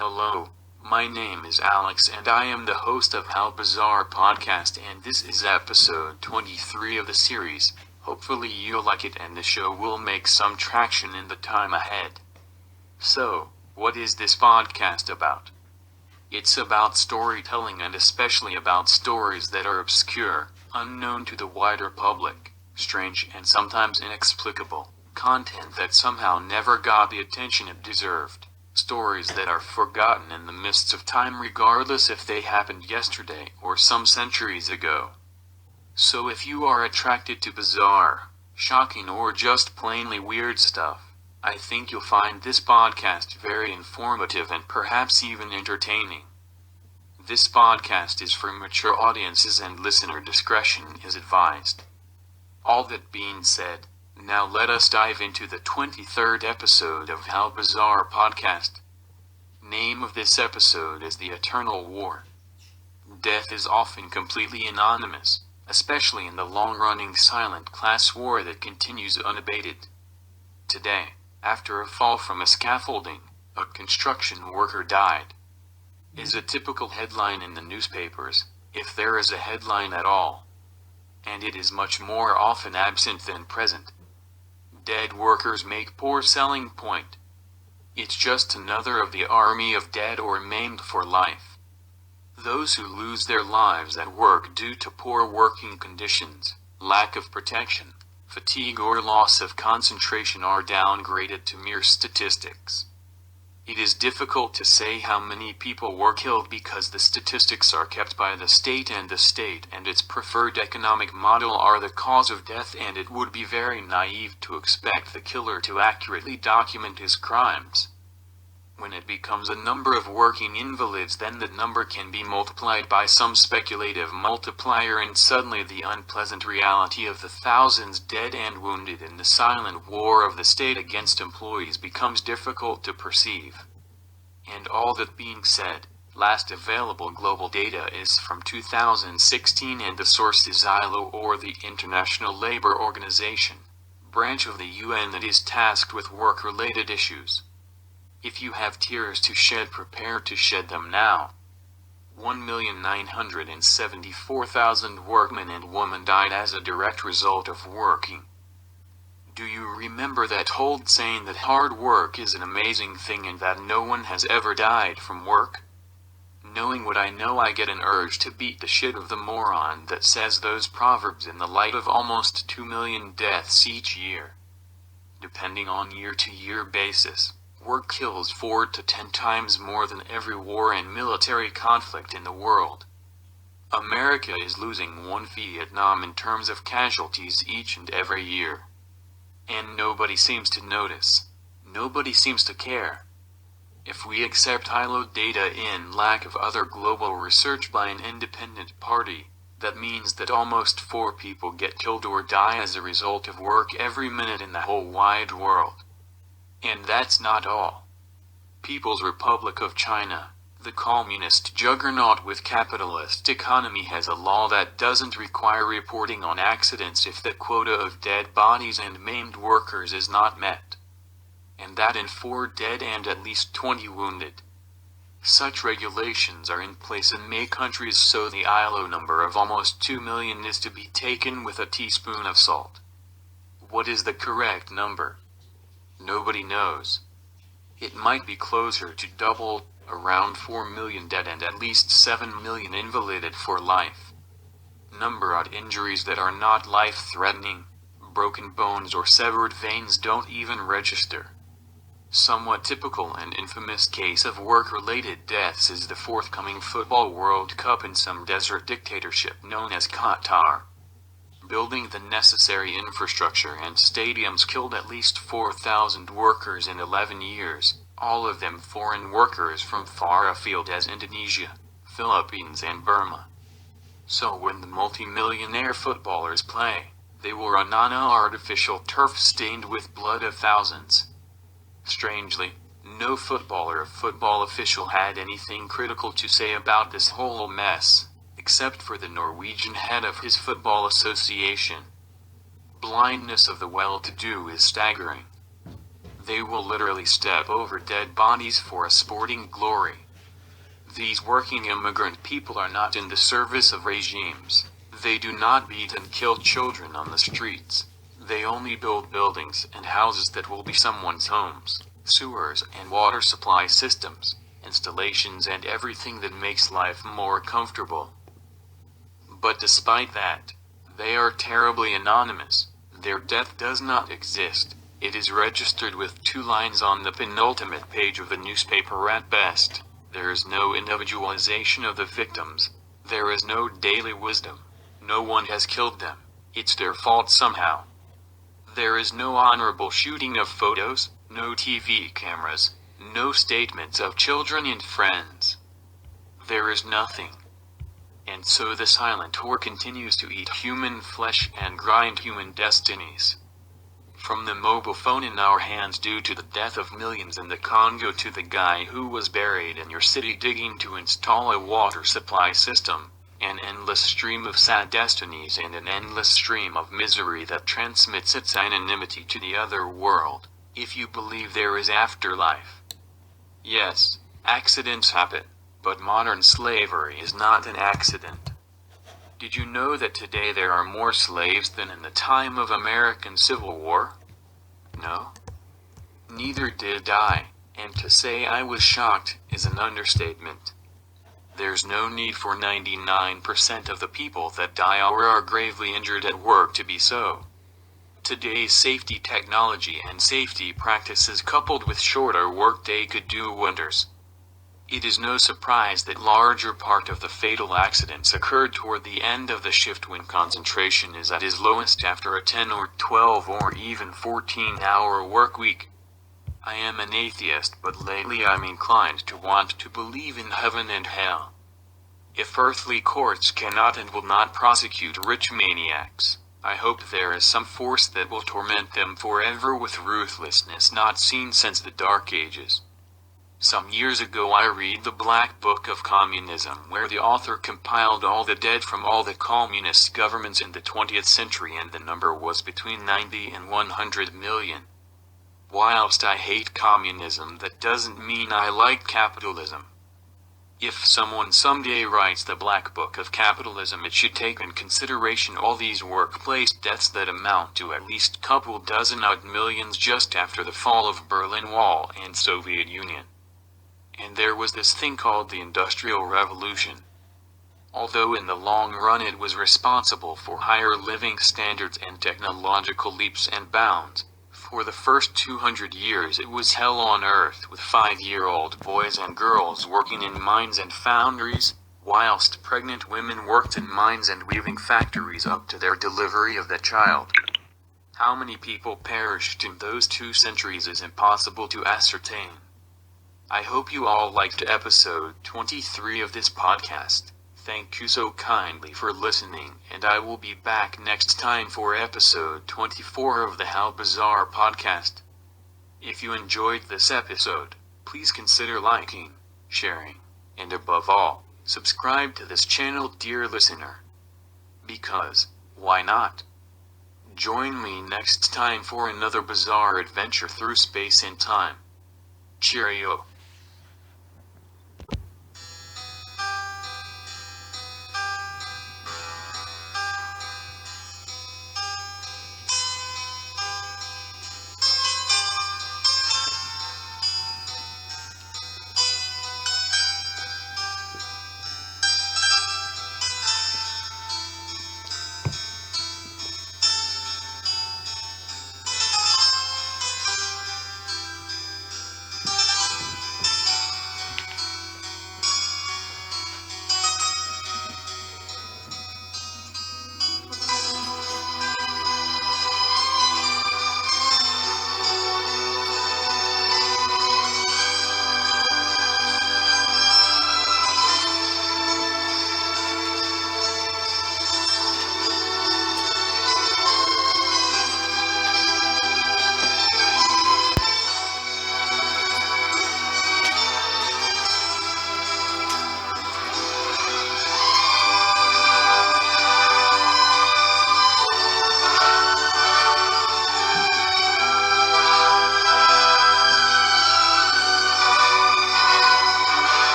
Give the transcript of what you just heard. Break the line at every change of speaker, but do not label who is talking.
Hello, my name is Alex and I am the host of How Bizarre Podcast, and this is episode 23 of the series. Hopefully you'll like it and the show will make some traction in the time ahead. So, what is this podcast about? It's about storytelling, and especially about stories that are obscure, unknown to the wider public, strange and sometimes inexplicable, content that somehow never got the attention it deserved. Stories that are forgotten in the mists of time regardless if they happened yesterday or some centuries ago. So if you are attracted to bizarre, shocking or just plainly weird stuff, I think you'll find this podcast very informative and perhaps even entertaining. This podcast is for mature audiences and listener discretion is advised. All that being said, now let us dive into the 23rd episode of How Bizarre Podcast. Name of this episode is The Eternal War. Death is often completely anonymous, especially in the long-running silent class war that continues unabated. Today, after a fall from a scaffolding, a construction worker died. Is a typical headline in the newspapers, if there is a headline at all. And it is much more often absent than present. Dead workers make poor selling point. It's just another of the army of dead or maimed for life. Those who lose their lives at work due to poor working conditions, lack of protection, fatigue or loss of concentration are downgraded to mere statistics. It is difficult to say how many people were killed because the statistics are kept by the state and its preferred economic model are the cause of death, and it would be very naive to expect the killer to accurately document his crimes. When it becomes a number of working invalids, then that number can be multiplied by some speculative multiplier, and suddenly the unpleasant reality of the thousands dead and wounded in the silent war of the state against employees becomes difficult to perceive. And all that being said, last available global data is from 2016 and the source is ILO, or the International Labour Organization, branch of the UN that is tasked with work-related issues. If you have tears to shed, prepare to shed them now. 1,974,000 workmen and women died as a direct result of working. Do you remember that old saying that hard work is an amazing thing and that no one has ever died from work? Knowing what I know, I get an urge to beat the shit of the moron that says those proverbs in the light of almost 2 million deaths each year. Depending on year-to-year basis, work kills 4 to 10 times more than every war and military conflict in the world. America is losing one Vietnam in terms of casualties each and every year. And nobody seems to notice. Nobody seems to care. If we accept ILO data in lack of other global research by an independent party, that means that almost 4 people get killed or die as a result of work every minute in the whole wide world. And that's not all. People's Republic of China, the communist juggernaut with capitalist economy, has a law that doesn't require reporting on accidents if the quota of dead bodies and maimed workers is not met. And that in 4 dead and at least 20 wounded. Such regulations are in place in many countries, so the ILO number of almost 2 million is to be taken with a teaspoon of salt. What is the correct number? Nobody knows. It might be closer to double, around 4 million dead and at least 7 million invalided for life. Number of injuries that are not life-threatening, broken bones or severed veins don't even register. Somewhat typical and infamous case of work-related deaths is the forthcoming Football World Cup in some desert dictatorship known as Qatar. Building the necessary infrastructure and stadiums killed at least 4,000 workers in 11 years, all of them foreign workers from far afield as Indonesia, Philippines and Burma. So when the multi-millionaire footballers play, they will run on an artificial turf stained with blood of thousands. Strangely, no footballer or football official had anything critical to say about this whole mess, except for the Norwegian head of his football association. Blindness of the well-to-do is staggering. They will literally step over dead bodies for a sporting glory. These working immigrant people are not in the service of regimes. They do not beat and kill children on the streets. They only build buildings and houses that will be someone's homes, sewers and water supply systems, installations and everything that makes life more comfortable. But despite that, they are terribly anonymous. Their death does not exist. It is registered with 2 lines on the penultimate page of the newspaper at best. There is no individualization of the victims. There is no daily wisdom. No one has killed them. It's their fault somehow. There is no honorable shooting of photos, no TV cameras, no statements of children and friends. There is nothing. And so the silent whore continues to eat human flesh and grind human destinies. From the mobile phone in our hands due to the death of millions in the Congo to the guy who was buried in your city digging to install a water supply system, an endless stream of sad destinies and an endless stream of misery that transmits its anonymity to the other world, if you believe there is afterlife. Yes, accidents happen, but modern slavery is not an accident. Did you know that today there are more slaves than in the time of American Civil War? No? Neither did I, and to say I was shocked is an understatement. There's no need for 99% of the people that die or are gravely injured at work to be so. Today's safety technology and safety practices coupled with shorter workday could do wonders. It is no surprise that larger part of the fatal accidents occurred toward the end of the shift when concentration is at its lowest after a 10 or 12 or even 14-hour work week. I am an atheist, but lately I'm inclined to want to believe in heaven and hell. If earthly courts cannot and will not prosecute rich maniacs, I hope there is some force that will torment them forever with ruthlessness not seen since the Dark Ages. Some years ago I read the Black Book of Communism, where the author compiled all the dead from all the communist governments in the 20th century, and the number was between 90 and 100 million. Whilst I hate communism, that doesn't mean I like capitalism. If someone someday writes the Black Book of Capitalism, it should take in consideration all these workplace deaths that amount to at least couple dozen odd millions just after the fall of Berlin Wall and Soviet Union. And there was this thing called the Industrial Revolution. Although in the long run it was responsible for higher living standards and technological leaps and bounds, for the first 200 years it was hell on earth, with 5-year-old boys and girls working in mines and foundries, whilst pregnant women worked in mines and weaving factories up to their delivery of the child. How many people perished in those 2 centuries is impossible to ascertain. I hope you all liked episode 23 of this podcast. Thank you so kindly for listening, and I will be back next time for episode 24 of the How Bizarre podcast. If you enjoyed this episode, please consider liking, sharing, and above all, subscribe to this channel, dear listener. Because, why not? Join me next time for another bizarre adventure through space and time. Cheerio.